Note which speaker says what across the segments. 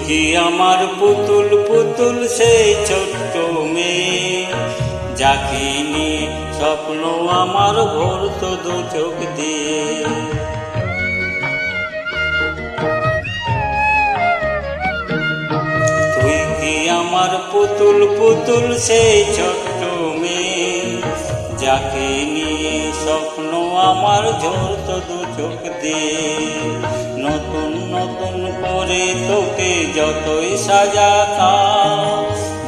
Speaker 1: কি আমার পুতুল পুতুল সেই ছোট্ট মেয়ে, যাকে নিয়ে স্বপ্ন আমার ভরত দু চোখ দিয়ে। তুই কি আমার পুতুল পুতুল সেই ছোট্ট মেয়ে, যাকে নিয়ে স্বপ্ন আমার ঝরত দু চোখ দিয়ে। নতুন নতুন করে তোকে যতই সাজাতাম,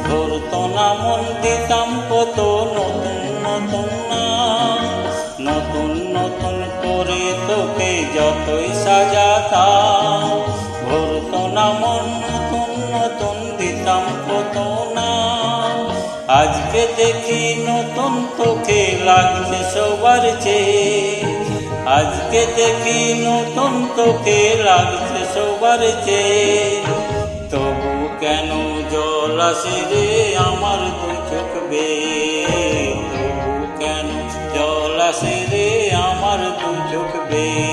Speaker 1: ধরত না মন দিতাম কত নতুন নতুন নাম। নতুন নতুন করে তোকে যতই সাজাতাম, ধরত না মন নতুন নতুন দিতাম কত নাম। আজকে দেখি নতুন তোকে লাগছে সবার চেয়ে, আজকে দেখি নতুন তোকে লাগছে সবার চেয়ে। তবু কেন জল আসে রে আমার দু চোখ বেয়ে, তবু কেন জল আসে রে আমার দু চোখ বেয়ে।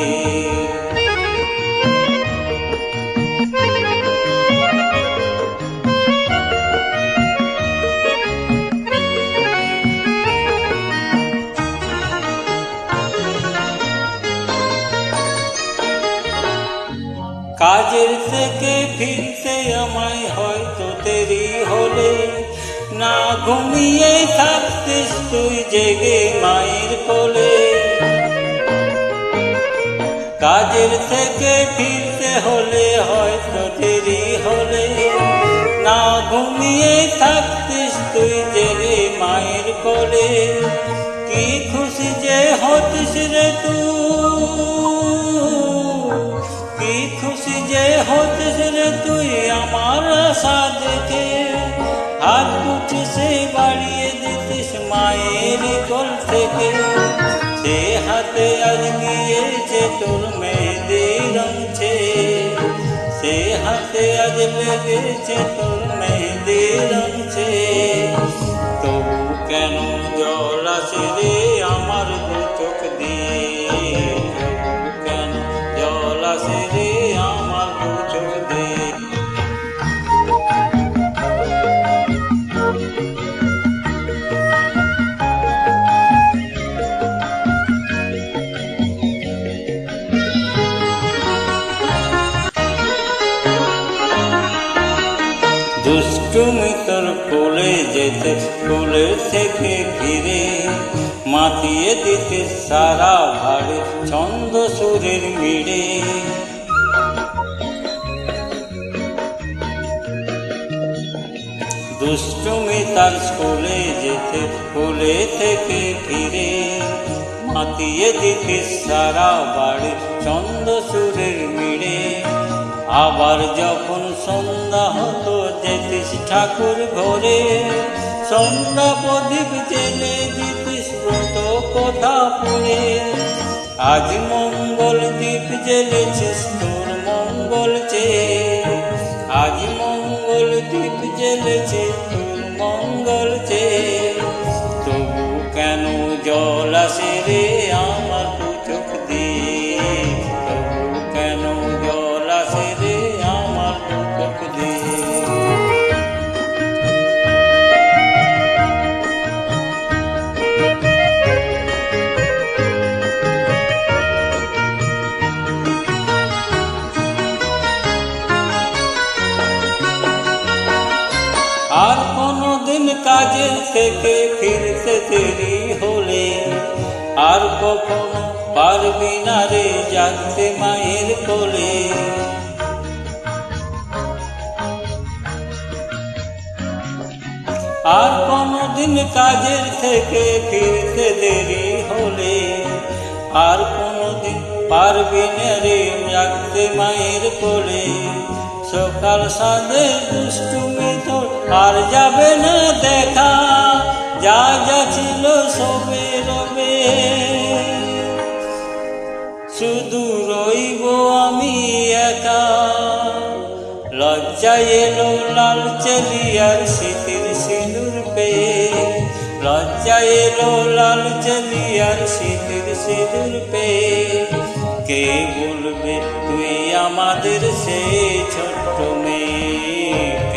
Speaker 1: কাজের থেকে ফিরতে আমায় হয়তো দেরি হলে, না ঘুমিয়ে থাকতিস তুই জেগে মায়ের কোলে। কাজের থেকে ফিরতে হলে হয়তো দেরি হলে, না ঘুমিয়ে থাকতিস তুই জেগে মায়ের কোলে। কি খুশি যে হতিস রে কি খুশি যে হতিস রে তুই আমার আশা দেখে। হাত মুঠি সে বাড়িয়ে দিতিস মায়ের কোল থেকে। সে হাতে আজ গিয়েছে তোর মেহেদির রঙছে, সে হাতে আজ লেগেছে তোর মেহেদির রঙছে। তবু কেন জল আসে রে আমার দু চোখ দিয়ে, তবু কেন জল আসে রে আমার দু চোখ দিয়ে। দুষ্টুমি তোর কোলে যেতে কোলে থেকে ফিরে, মাতিয়ে দিতে সারা ভারে ছন্দ সুরের মিড়ে। দুষ্টুমি তার স্কুলে যেতে কোলে থেকে ফিরে, মাতিয়ে দিতে সারা বাড়ি ছন্দ সুরের মিড়ে। আবার যখন সন্ধ্যা হতো যেতিস ঠাকুর ঘরে, সন্ধ্যা প্রদীপ জেলে দিতিস ব্রত কথা পড়ে। আজ মঙ্গল দ্বীপ জেলেছিস তোর মঙ্গল চেয়ে, আজ মঙ্গল দ্বীপ জেলেছে তোর মঙ্গল চেয়ে। তবু কেন জল আসে রে আমার দু চোখ দিয়ে, তবু কেন জল আসে রে আমার দু চোখ দিয়ে। আর কোনদিন কাজের থেকে ফিরতে দেরি হলে, আর কখনো পারবি না রে জাগতে মায়ের কোলে। আর কোনদিন কাজের থেকে ফিরতে দেরি হলে, আর কোনদিন পারবি না রে জাগতে মায়ের কোলে। সকাল সাঁঝে দুষ্টুমি তোর আর যাবে না দেখা, যা যা ছিল সবে রবে। শুধু রইব আমি একা, লজ্জা এলো লাল চেলিয়ার স্মৃতির সিঁদুর পেয়ে। লজ্জা এলো লাল চেলিয়ার স্মৃতির সিঁদুর পেয়ে। কে বলবে তুই আমাদের সেই ছোট্ট মেয়ে।